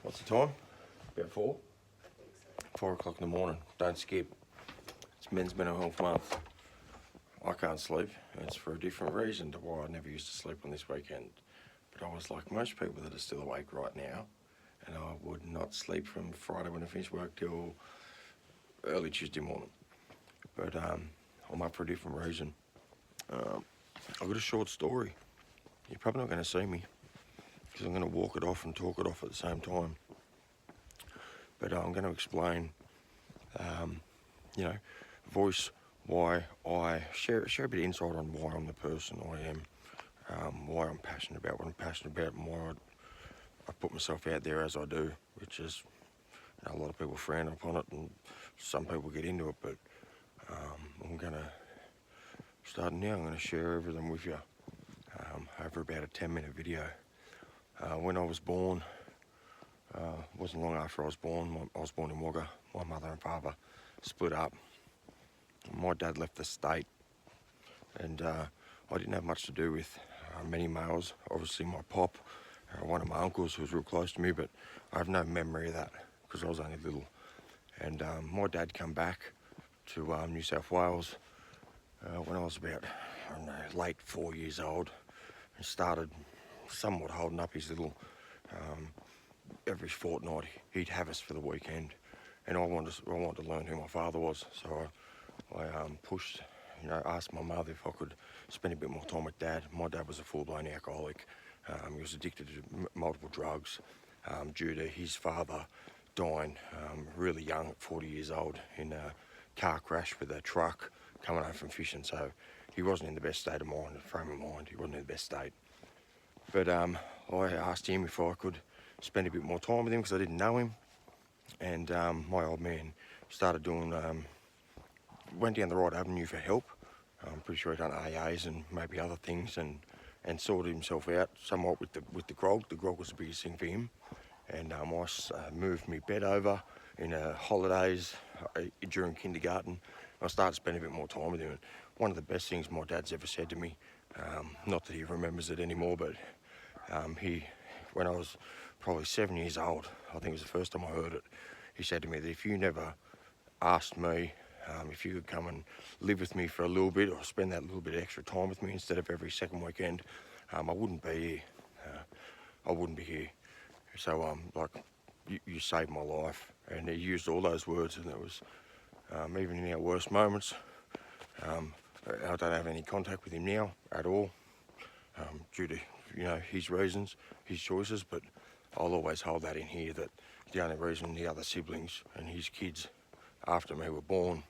What's the time? About 4? 4 o'clock in the morning. Don't skip. It's Men's Mental Health Month. I can't sleep. It's for a different reason to why I never used to sleep on this weekend. But I was like most people that are still awake right now, and I would not sleep from Friday when I finished work till early Tuesday morning. But I'm up for a different reason. I've got a short story. You're probably not going to see me, because I'm going to walk it off and talk it off at the same time. But I'm going to explain, voice why I share a bit of insight on why I'm the person I am, why I'm passionate about what I'm passionate about, and why I put myself out there as I do, which is, a lot of people frown upon it and some people get into it, but I'm going to start now. I'm going to share everything with you over about a 10-minute video. When I was born, wasn't long after I was born in Wagga. My mother and father split up. My dad left the state, and I didn't have much to do with many males. Obviously my pop, one of my uncles who was real close to me, but I have no memory of that because I was only little. And my dad come back to New South Wales when I was about, late 4 years old, and started somewhat holding up his little, every fortnight he'd have us for the weekend, and I wanted to learn who my father was, so I pushed, asked my mother if I could spend a bit more time with Dad. My dad was a full-blown alcoholic. He was addicted to multiple drugs due to his father dying really young at 40 years old in a car crash with a truck coming home from fishing, so he wasn't in the best state of mind, frame of mind. He wasn't in the best state. But I asked him if I could spend a bit more time with him because I didn't know him, and my old man started doing, went down the right avenue for help. I'm pretty sure he done AAs and maybe other things, and sorted himself out somewhat with the grog. The grog was the biggest thing for him, and I moved my bed over in holidays during kindergarten. I started spending a bit more time with him, and one of the best things my dad's ever said to me, not that he remembers it anymore, but when I was probably 7 years old, I think it was the first time I heard it, he said to me that if you never asked me if you could come and live with me for a little bit or spend that little bit of extra time with me instead of every second weekend, I wouldn't be here. So you saved my life, and he used all those words, and it was even in our worst moments. I don't have any contact with him now at all, due to his reasons, his choices, but I'll always hold that in here, that the only reason the other siblings and his kids after me were born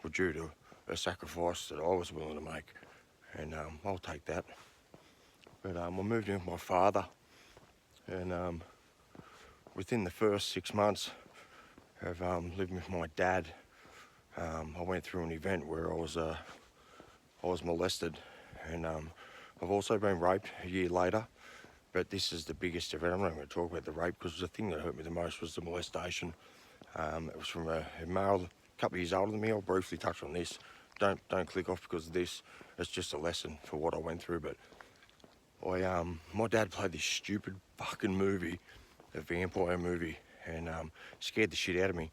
were due to a sacrifice that I was willing to make, and I'll take that. But I moved in with my father, and within the first 6 months of living with my dad, I went through an event where I was molested, and I've also been raped a year later, but this is the biggest event. I'm not going to talk about the rape because the thing that hurt me the most was the molestation. It was from a male a couple of years older than me. I'll briefly touch on this. Don't click off because of this. It's just a lesson for what I went through. But my dad played this stupid fucking movie, a vampire movie, and scared the shit out of me.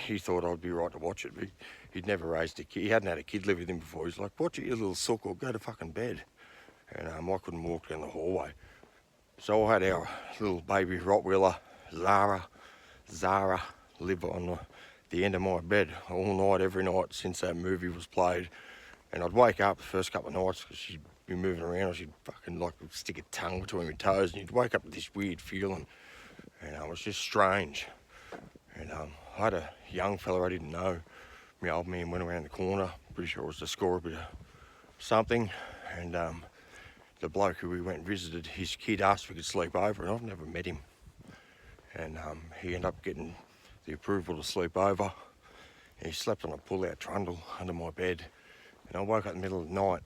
He thought I'd be right to watch it, but he'd never raised a kid. He hadn't had a kid live with him before. He's like, watch it, you little sook, or go to fucking bed. And I couldn't walk down the hallway. So I had our little baby Rottweiler, Zara, live on the end of my bed all night, every night since that movie was played. And I'd wake up the first couple of nights because she'd be moving around, or she'd fucking stick a tongue between my toes, and you'd wake up with this weird feeling, and it was just strange. And I had a young fella I didn't know. My old man went around the corner, pretty sure it was to score a bit of something, and the bloke who we went and visited, his kid asked if we could sleep over, and I've never met him. And he ended up getting the approval to sleep over. He slept on a pull-out trundle under my bed, and I woke up in the middle of the night.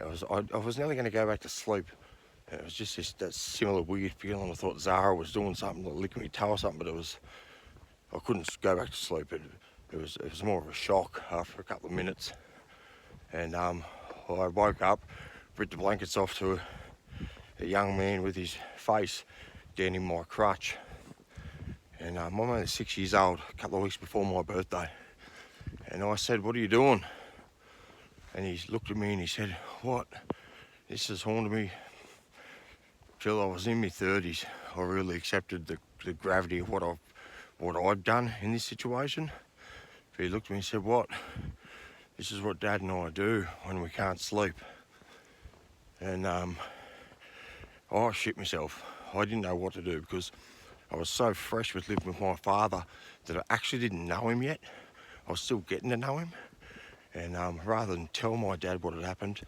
I was nearly going to go back to sleep. It was just that similar weird feeling. I thought Zara was doing something, like licking my toe or something, but I couldn't go back to sleep. It was more of a shock after a couple of minutes. And I woke up, ripped the blankets off to a young man with his face down in my crutch, And I'm only 6 years old, a couple of weeks before my birthday. And I said, "What are you doing?" And he looked at me and he said, "What? This has haunted me till I was in my 30s. I really accepted the gravity of what I'd done in this situation." But he looked at me and said, "What? This is what Dad and I do when we can't sleep." And I shit myself. I didn't know what to do because I was so fresh with living with my father that I actually didn't know him yet. I was still getting to know him. And rather than tell my dad what had happened,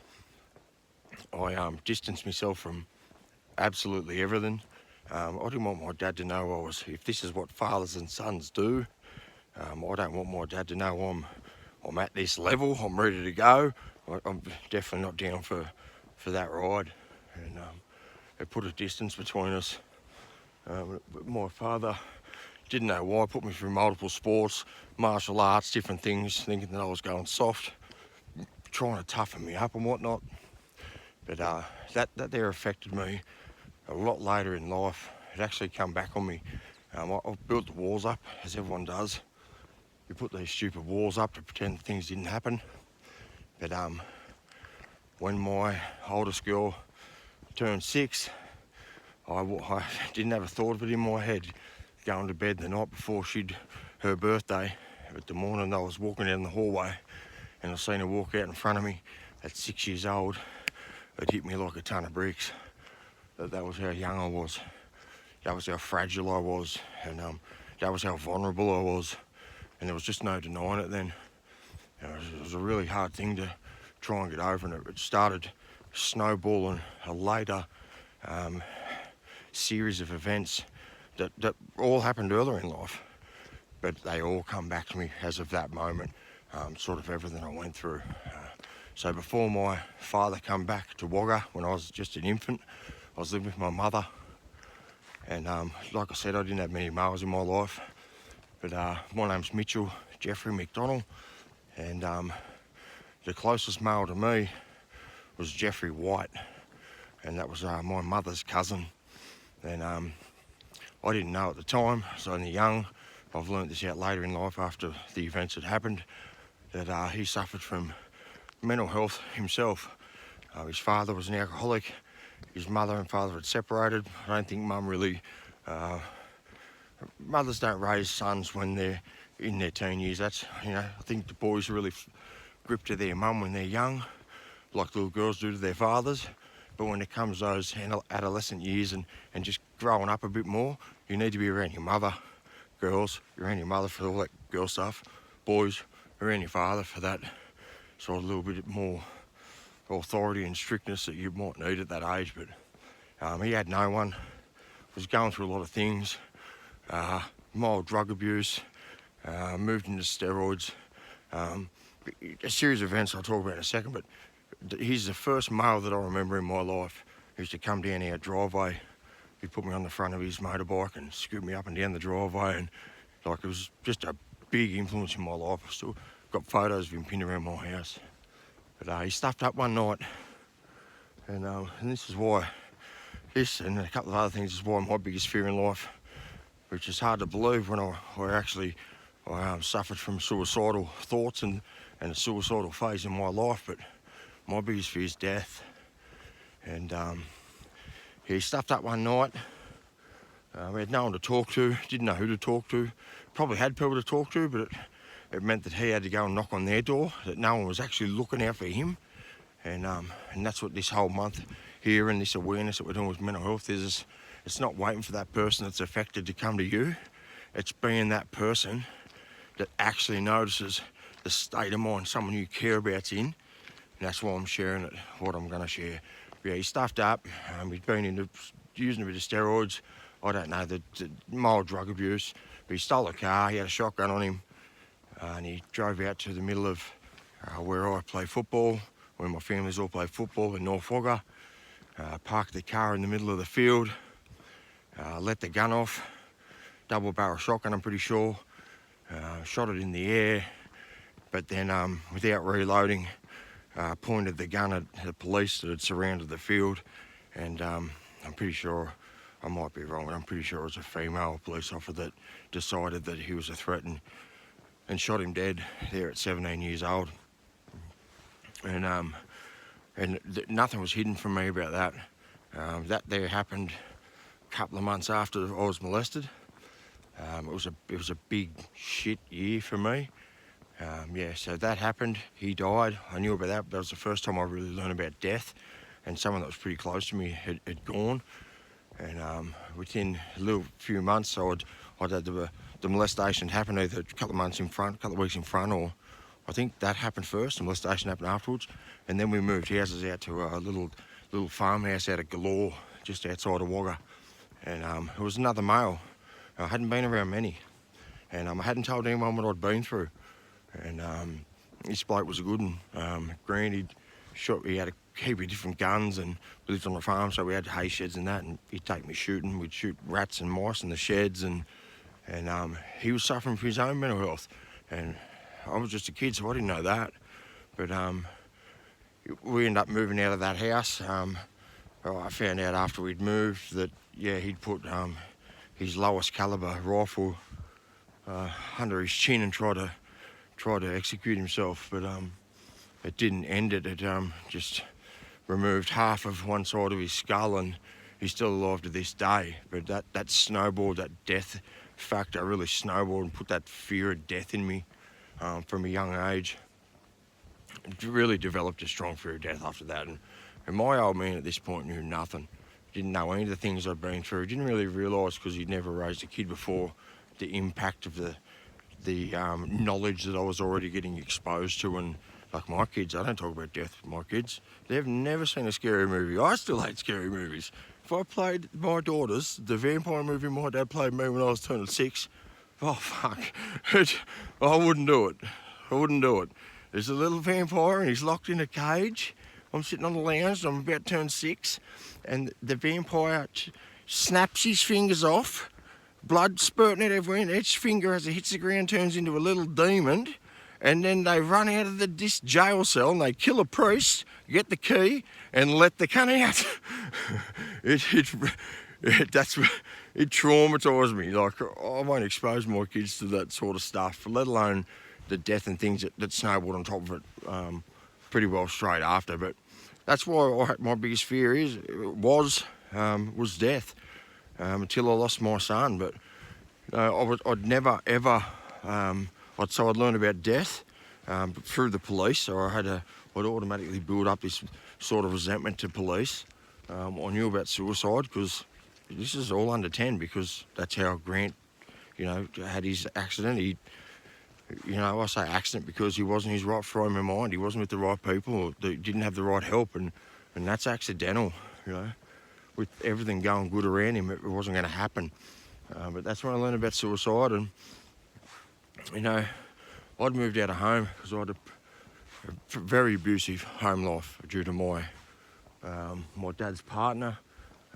I distanced myself from absolutely everything. I didn't want my dad to know if this is what fathers and sons do. I don't want my dad to know I'm at this level, I'm ready to go. I'm definitely not down for that ride. And it put a distance between us. My father didn't know why, put me through multiple sports, martial arts, different things, thinking that I was going soft, trying to toughen me up and whatnot. But that there affected me a lot later in life. It actually come back on me. I've built the walls up, as everyone does. You put these stupid walls up to pretend things didn't happen. But when my oldest girl turned 6, I didn't have a thought of it in my head going to bed the night before her birthday. But the morning I was walking down the hallway and I seen her walk out in front of me at 6 years old, it hit me like a ton of bricks. That was how young I was. That was how fragile I was. And that was how vulnerable I was. And there was just no denying it then. It was a really hard thing to try and get over, and it started snowballing a later series of events that all happened earlier in life, but they all come back to me as of that moment, sort of everything I went through. So before my father came back to Wagga when I was just an infant, I was living with my mother, and like I said, I didn't have many males in my life, but my name's Mitchell Jeffrey McDonald, and the closest male to me was Jeffrey White, and that was my mother's cousin. And I didn't know at the time, so only young. I've learnt this out later in life after the events had happened, that he suffered from mental health himself. His father was an alcoholic. His mother and father had separated. I don't think mum really... mothers don't raise sons when they're in their teen years. That's, I think the boys really grip to their mum when they're young, like little girls do to their fathers. But when it comes to those adolescent years and just growing up a bit more, you need to be around your mother. Girls, you're around your mother for all that girl stuff. Boys, you're around your father for that sort of little bit more authority and strictness that you might need at that age. But he had no one, was going through a lot of things, mild drug abuse, moved into steroids, a series of events I'll talk about in a second, but he's the first male that I remember in my life. He used to come down our driveway. He'd put me on the front of his motorbike and scoot me up and down the driveway, and it was just a big influence in my life. I still got photos of him pinned around my house. But he stuffed up one night, and this is why, this and a couple of other things is why my biggest fear in life, which is hard to believe when I suffered from suicidal thoughts and a suicidal phase in my life, but my biggest fear is death. And he stuffed up one night. We had no one to talk to, didn't know who to talk to. Probably had people to talk to, but it meant that he had to go and knock on their door, that no one was actually looking out for him. And that's what this whole month here and this awareness that we're doing with mental health is. It's not waiting for that person that's affected to come to you. It's being that person that actually notices the state of mind someone you care about's in. And that's why I'm sharing it, what I'm going to share. Yeah, he stuffed up. He'd been into using a bit of steroids. I don't know, the mild drug abuse. But he stole a car. He had a shotgun on him. And he drove out to the middle of where I play football, where my families all play football in North Wagga. Parked the car in the middle of the field. Let the gun off. Double barrel shotgun, I'm pretty sure. Shot it in the air. But then, without reloading, pointed the gun at the police that had surrounded the field. And I'm pretty sure I might be wrong, but I'm pretty sure it was a female police officer that decided that he was a threat and shot him dead there at 17 years old. And nothing was hidden from me about that. That there happened a couple of months after I was molested. It was a big shit year for me. Yeah, so that happened. He died. I knew about that. That was the first time I really learned about death, and someone that was pretty close to me had gone. And within a little few months, I'd had the molestation happen either a couple of months in front, a couple of weeks in front, or I think that happened first. The molestation happened afterwards, and then we moved houses out to a little farmhouse out of Galore, just outside of Wagga, and it was another male. I hadn't been around many, and I hadn't told anyone what I'd been through. And this bloke was a good one. Granted, he had a heap of different guns, and we lived on the farm, so we had hay sheds and that, and he'd take me shooting. We'd shoot rats and mice in the sheds, and he was suffering from his own mental health. And I was just a kid, so I didn't know that. But we ended up moving out of that house. I found out after we'd moved that, yeah, he'd put his lowest caliber rifle under his chin and tried to execute himself, but it didn't end it. It just removed half of one side of his skull, and he's still alive to this day. But that snowballed, that death factor really snowballed and put that fear of death in me from a young age. It really developed a strong fear of death after that. And my old man at this point knew nothing. Didn't know any of the things I'd been through. Didn't really realise, because he'd never raised a kid before, the impact of the knowledge that I was already getting exposed to. And like my kids, I don't talk about death with my kids. They've never seen a scary movie. I still hate scary movies. If I played my daughters the vampire movie my dad played me when I was turning 6, oh fuck, I wouldn't do it. I wouldn't do it. There's a little vampire and he's locked in a cage. I'm sitting on the lounge, I'm about to turn 6, and the vampire snaps his fingers off, blood spurting out everywhere, and each finger as it hits the ground turns into a little demon, and then they run out of this jail cell and they kill a priest, get the key, and let the cunt out. It traumatised me. Like, I won't expose my kids to that sort of stuff, let alone the death and things that snowballed on top of it pretty well straight after. But that's why my biggest fear was death. Until I lost my son. But I'd never ever, I'd learn about death through the police, so I'd automatically build up this sort of resentment to police. I knew about suicide because this is all under 10, because that's how Grant, had his accident. I say accident because he wasn't in his right frame of mind. He wasn't with the right people, or they didn't have the right help, and that's accidental, With everything going good around him, it wasn't going to happen. But that's when I learned about suicide. And, I'd moved out of home because I had a very abusive home life due to my dad's partner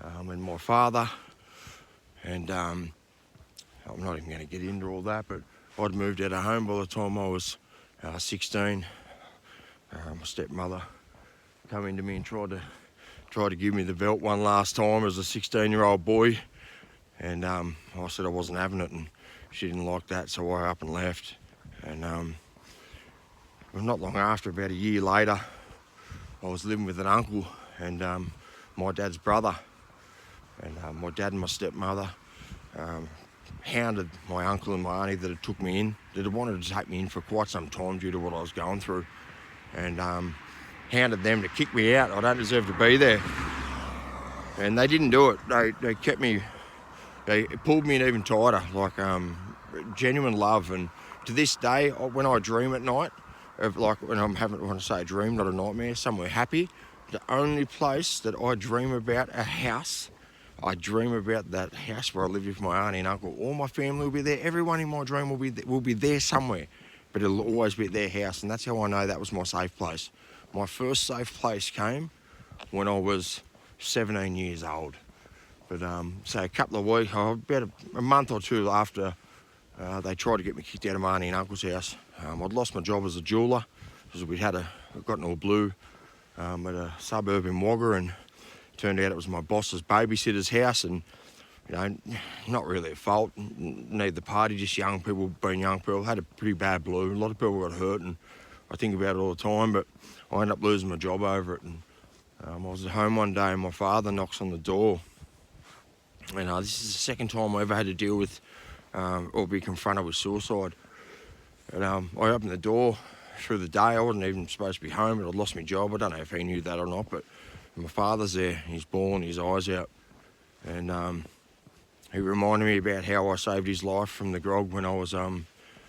and my father. And I'm not even going to get into all that, but I'd moved out of home by the time I was 16. My stepmother came into me and tried to give me the belt one last time as a 16-year-old boy, and I said I wasn't having it, and she didn't like that, so I up and left. And not long after, about a year later, I was living with an uncle and my dad's brother, and my dad and my stepmother hounded my uncle and my auntie that had took me in, that had wanted to take me in for quite some time due to what I was going through, and hounded them to kick me out. I don't deserve to be there. And they didn't do it. They kept me, they pulled me in even tighter, like genuine love. And to this day, when I dream at night, when I'm having, when I say a dream, not a nightmare, somewhere happy, the only place that I dream about a house, I dream about that house where I lived with my auntie and uncle. All my family will be there. Everyone in my dream will be there somewhere, but it'll always be at their house. And that's how I know that was my safe place. My first safe place came when I was 17 years old. But so a couple of weeks, about a month or two after they tried to get me kicked out of my auntie and uncle's house, I'd lost my job as a jeweller because we'd gotten all blue at a suburb in Wagga, and it turned out it was my boss's babysitter's house, and you know, not really at fault, neither the party, just young people being young people. Had a pretty bad blue. A lot of people got hurt, and I think about it all the time, but I ended up losing my job over it. And I was at home one day and my father knocks on the door. And this is the second time I ever had to deal with or be confronted with suicide. And I opened the door through the day. I wasn't even supposed to be home, but I'd lost my job. I don't know if he knew that or not, but my father's there. He's bawling his eyes out. And he reminded me about how I saved his life from the grog when I was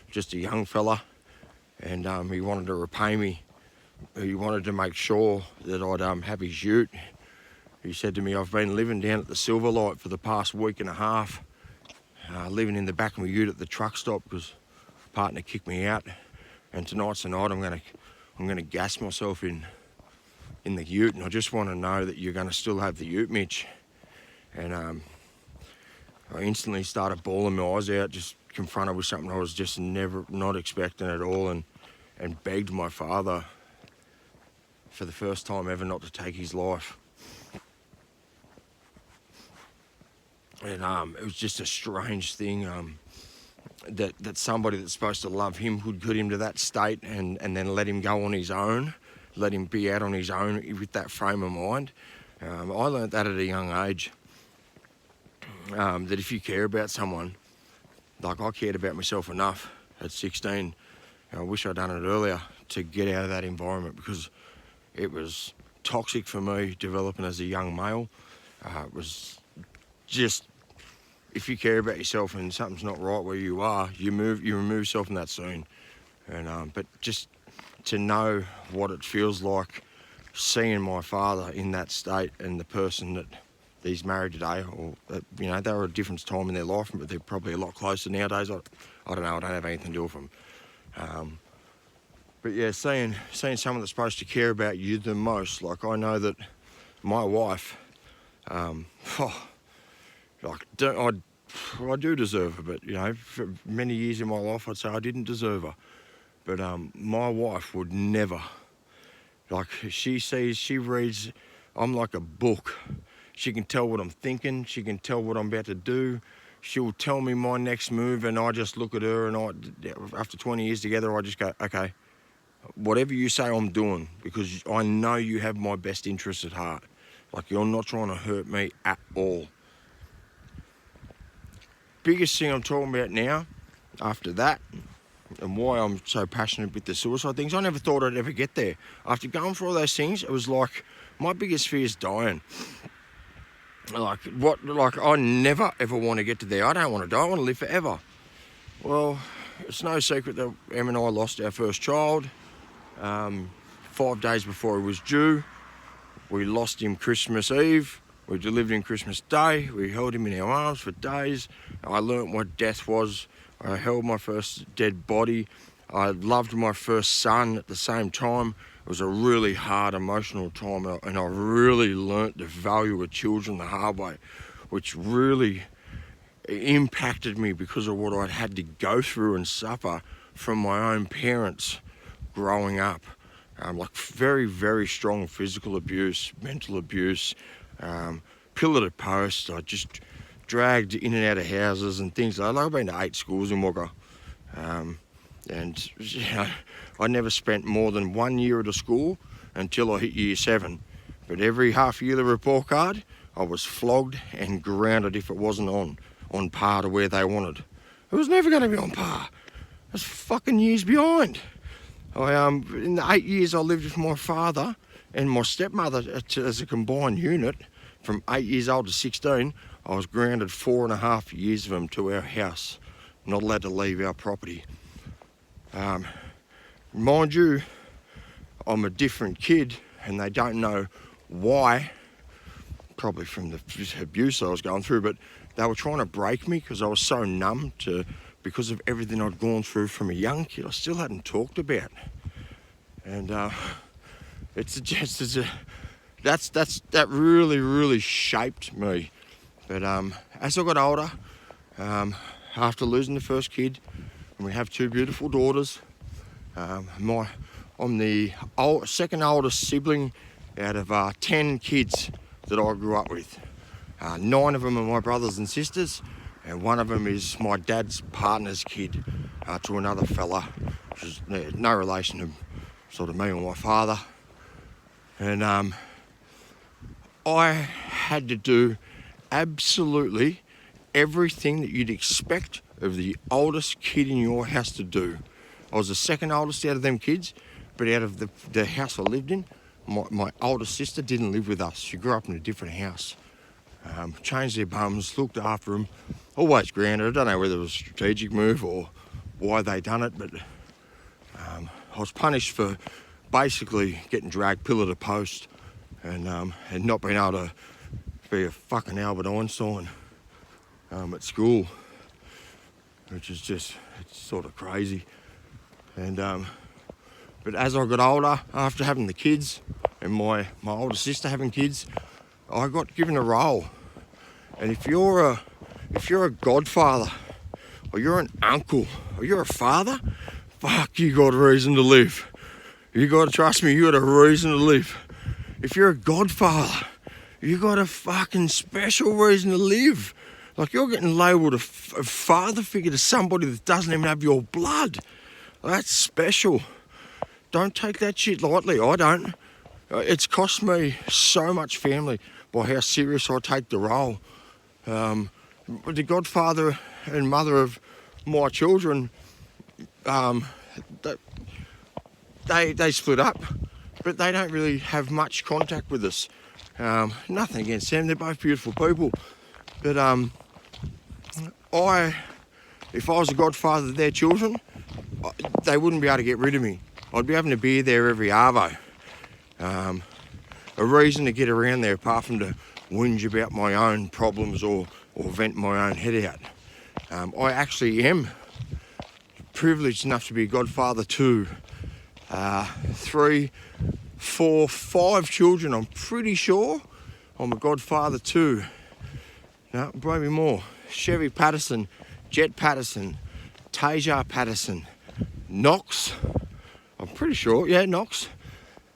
just a young fella. And he wanted to repay me. He wanted to make sure that I'd have his ute. He said to me, I've been living down at the Silverlight for the past week and a half, living in the back of my ute at the truck stop because my partner kicked me out. And tonight's the night I'm gonna gas myself in the ute, and I just want to know that you're gonna still have the ute, Mitch. And I instantly started bawling my eyes out, just confronted with something I was just not expecting at all, and begged my father for the first time ever not to take his life. And it was just a strange thing that somebody that's supposed to love him would put him to that state and then let him go on his own, let him be out on his own with that frame of mind. I learned that at a young age, that if you care about someone, like I cared about myself enough at 16, and I wish I'd done it earlier, to get out of that environment, because it was toxic for me developing as a young male. It was just, if you care about yourself and something's not right where you are, you remove yourself from that scene. And but just to know what it feels like seeing my father in that state, and the person that he's married today, or you know, they were a different time in their life, but they're probably a lot closer nowadays. I don't know. I don't have anything to do with them. But yeah, seeing someone that's supposed to care about you the most, like I know that my wife, I do deserve her, but you know, for many years in my life, I'd say I didn't deserve her. But my wife would never, like she reads, I'm like a book. She can tell what I'm thinking. She can tell what I'm about to do. She'll tell me my next move, and I just look at her, and after 20 years together, I just go, okay, whatever you say, I'm doing, because I know you have my best interest at heart. Like, you're not trying to hurt me at all. Biggest thing I'm talking about now, after that, and why I'm so passionate with the suicide things, I never thought I'd ever get there. After going through all those things, it was like, my biggest fear is dying. Like I never ever want to get to there. I don't want to die. I want to live forever. Well, it's no secret that Em and I lost our first child 5 days before he was due. We lost him Christmas Eve. We delivered him Christmas Day. We held him in our arms for days. I learnt what death was. I held my first dead body. I loved my first son at the same time. It was a really hard emotional time, and I really learnt the value of children the hard way, which really impacted me because of what I'd had to go through and suffer from my own parents growing up. Like very, very strong physical abuse, mental abuse, pillar to post. I just dragged in and out of houses and things like that. I've been to 8 schools in Wagga. And you know, I never spent more than 1 year at a school until I hit year 7. But every half yearly report card, I was flogged and grounded if it wasn't on par to where they wanted. It was never going to be on par. I was fucking years behind. In the 8 years I lived with my father and my stepmother as a combined unit, from 8 years old to 16, I was grounded 4.5 years of them to our house, not allowed to leave our property. Mind you, I'm a different kid, and they don't know why, probably from the abuse I was going through, but they were trying to break me because I was so numb because of everything I'd gone through from a young kid. I still hadn't talked about. And that really, really shaped me. But as I got older, after losing the first kid, and we have 2 beautiful daughters, I'm the second oldest sibling out of 10 kids that I grew up with. 9 of them are my brothers and sisters, and one of them is my dad's partner's kid to another fella, which is no relation to sort of me or my father. And I had to do absolutely everything that you'd expect of the oldest kid in your house to do. I was the second oldest out of them kids, but out of the house I lived in, my older sister didn't live with us. She grew up in a different house. Changed their bums, looked after them, always grounded. I don't know whether it was a strategic move or why they done it, but I was punished for basically getting dragged pillar to post and not being able to be a fucking Albert Einstein at school, which is just, it's sort of crazy. And but as I got older, after having the kids and my older sister having kids, I got given a role. And if you're a godfather, or you're an uncle, or you're a father, fuck, you got a reason to live. You got to trust me, you got a reason to live. If you're a godfather, you got a fucking special reason to live. Like, you're getting labelled a father figure to somebody that doesn't even have your blood. That's special. Don't take that shit lightly. I don't. It's cost me so much family by how serious I take the role. The godfather and mother of my children, they split up, but they don't really have much contact with us. Nothing against them, they're both beautiful people. But if I was a godfather of their children, they wouldn't be able to get rid of me. I'd be having to be there every arvo. A reason to get around there apart from to whinge about my own problems or vent my own head out. I actually am privileged enough to be a godfather to 3, 4, 5 children, I'm pretty sure. I'm a godfather to, no, maybe more. Chevy Patterson, Jet Patterson, Tasia Patterson, Knox, I'm pretty sure, yeah, Knox.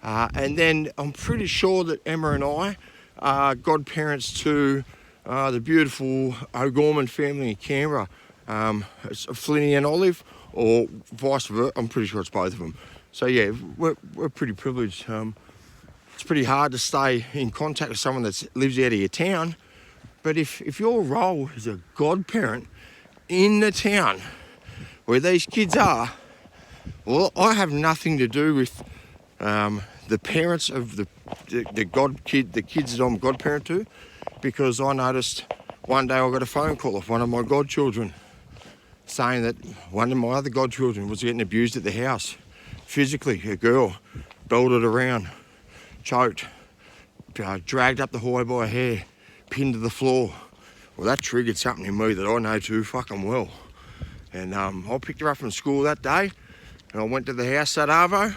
And then I'm pretty sure that Emma and I are godparents to the beautiful O'Gorman family in Canberra. It's Flinny and Olive, or vice versa. I'm pretty sure it's both of them. So yeah, we're pretty privileged. It's pretty hard to stay in contact with someone that lives out of your town. But if your role is a godparent in the town where these kids are, well, I have nothing to do with the parents of the kids that I'm godparent to, because I noticed one day I got a phone call off one of my godchildren saying that one of my other godchildren was getting abused at the house. Physically, a girl belted around, choked, dragged up the hallway by her hair, pinned to the floor. Well, that triggered something in me that I know too fucking well. And I picked her up from school that day, and I went to the house that arvo,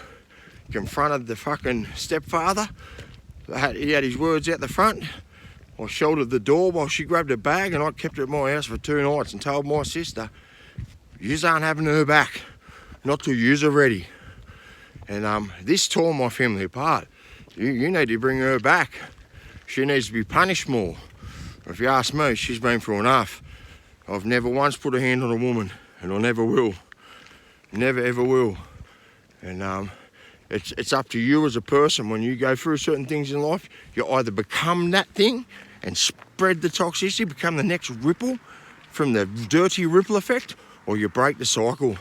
confronted the fucking stepfather. He had his words out the front. I sheltered the door while she grabbed her bag, and I kept her at my house for 2 nights and told my sister, yous aren't having her back, not till yous are ready. And this tore my family apart. You need to bring her back. She needs to be punished more. If you ask me, she's been through enough. I've never once put a hand on a woman, and I never will. Never ever will. And it's up to you as a person. When you go through certain things in life, you either become that thing and spread the toxicity, become the next ripple from the dirty ripple effect, or you break the cycle.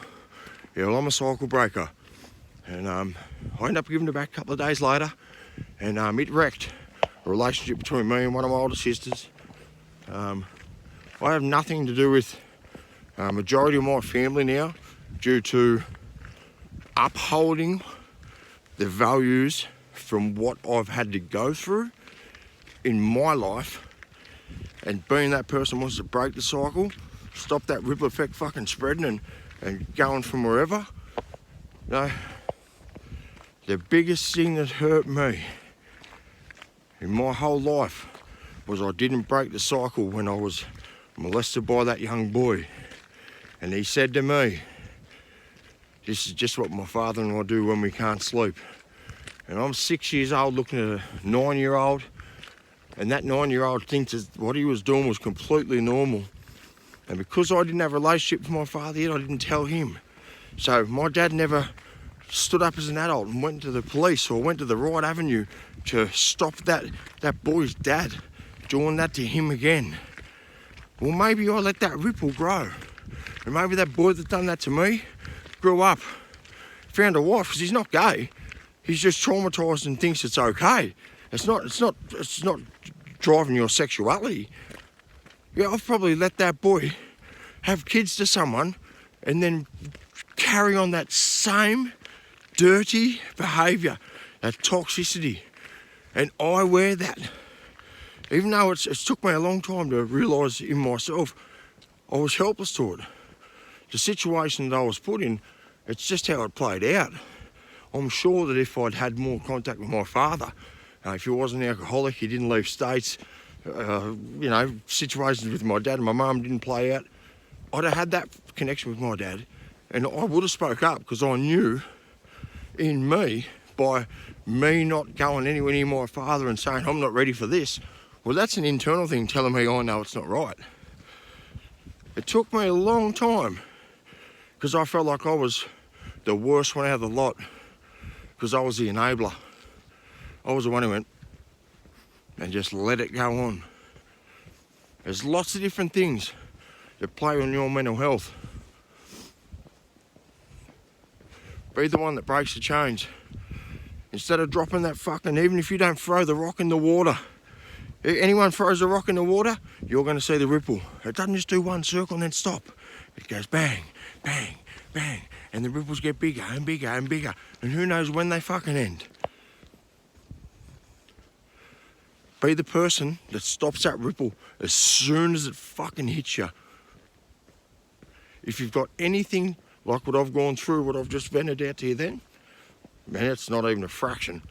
Yeah, well, I'm a cycle breaker. And I ended up giving it back a couple of days later, and it wrecked a relationship between me and one of my older sisters. I have nothing to do with majority of my family now, due to upholding the values from what I've had to go through in my life, and being that person wants to break the cycle, stop that ripple effect fucking spreading and going from wherever. You know, the biggest thing that hurt me in my whole life was I didn't break the cycle when I was molested by that young boy. And he said to me, this is just what my father and I do when we can't sleep. And I'm 6 years old looking at a 9-year-old And that 9-year-old thinks that what he was doing was completely normal. And because I didn't have a relationship with my father yet, I didn't tell him. So my dad never stood up as an adult and went to the police or went to the right avenue to stop that boy's dad doing that to him again. Well, maybe I let that ripple grow. And maybe that boy that done that to me grew up, found a wife, because he's not gay. He's just traumatised and thinks it's okay. It's not driving your sexuality. Yeah, I've probably let that boy have kids to someone and then carry on that same dirty behaviour, that toxicity. And I wear that. Even though it's took me a long time to realise in myself, I was helpless to it. The situation that I was put in, it's just how it played out. I'm sure that if I'd had more contact with my father, if he wasn't an alcoholic, he didn't leave states, situations with my dad and my mum didn't play out, I'd have had that connection with my dad, and I would have spoke up, because I knew in me, by me not going anywhere near my father and saying I'm not ready for this, well, that's an internal thing telling me I know it's not right. It took me a long time, because I felt like I was the worst one out of the lot, because I was the enabler. I was the one who went and just let it go on. There's lots of different things that play on your mental health. Be the one that breaks the chains. Instead of dropping that fucking, even if you don't throw the rock in the water, anyone throws a rock in the water, you're going to see the ripple. It doesn't just do one circle and then stop. It goes bang, bang, bang, and the ripples get bigger and bigger and bigger, and who knows when they fucking end. Be the person that stops that ripple as soon as it fucking hits you. If you've got anything like what I've gone through, what I've just vented out to you then, man, it's not even a fraction.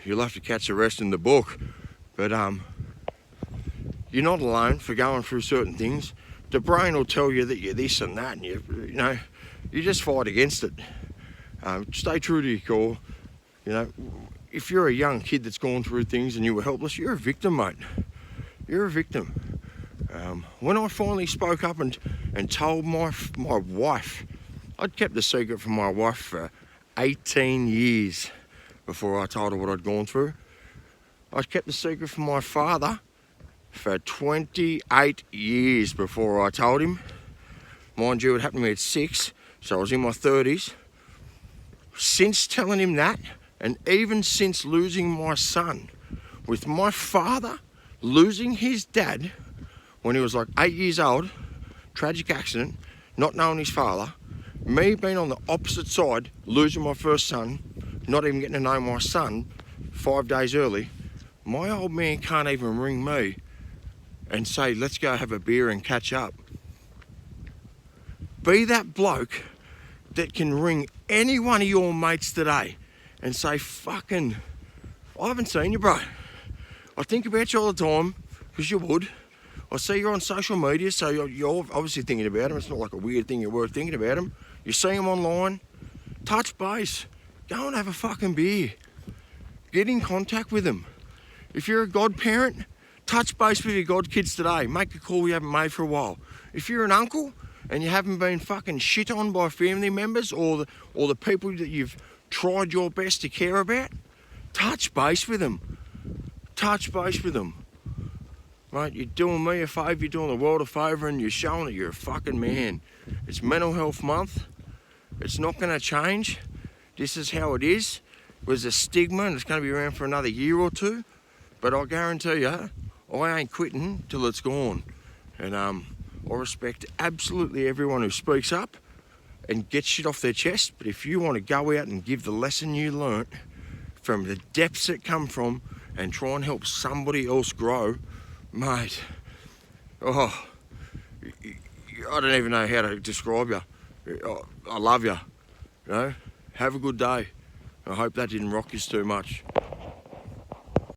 You'll have to catch the rest in the book. But you're not alone for going through certain things. The brain will tell you that you're this and that, and you just fight against it. Stay true to your core. If you're a young kid that's gone through things and you were helpless, you're a victim, mate. You're a victim. When I finally spoke up and told my wife, I'd kept the secret from my wife for 18 years before I told her what I'd gone through. I kept the secret from my father for 28 years before I told him. Mind you, it happened to me at 6, so I was in my 30s. Since telling him that, and even since losing my son, with my father losing his dad when he was like 8 years old, tragic accident, not knowing his father, me being on the opposite side, losing my first son, not even getting to know my son 5 days early, my old man can't even ring me and say, let's go have a beer and catch up. Be that bloke that can ring any one of your mates today and say, fucking, I haven't seen you, bro. I think about you all the time, because you would. I see you're on social media, so you're obviously thinking about him. It's not like a weird thing, you're worth thinking about him. You see him online, touch base. Go and have a fucking beer. Get in contact with them. If you're a godparent, touch base with your godkids today. Make a call you haven't made for a while. If you're an uncle and you haven't been fucking shit on by family members or the people that you've tried your best to care about, touch base with them. Touch base with them. Right, you're doing me a favour, you're doing the world a favour, and you're showing that you're a fucking man. It's Mental Health Month. It's not going to change. This is how it is. It was a stigma, and it's going to be around for another year or two. But I guarantee you, I ain't quitting till it's gone. And I respect absolutely everyone who speaks up and gets shit off their chest. But if you want to go out and give the lesson you learnt from the depths it come from and try and help somebody else grow, mate, I don't even know how to describe you. I love you. Have a good day. I hope that didn't rock you too much.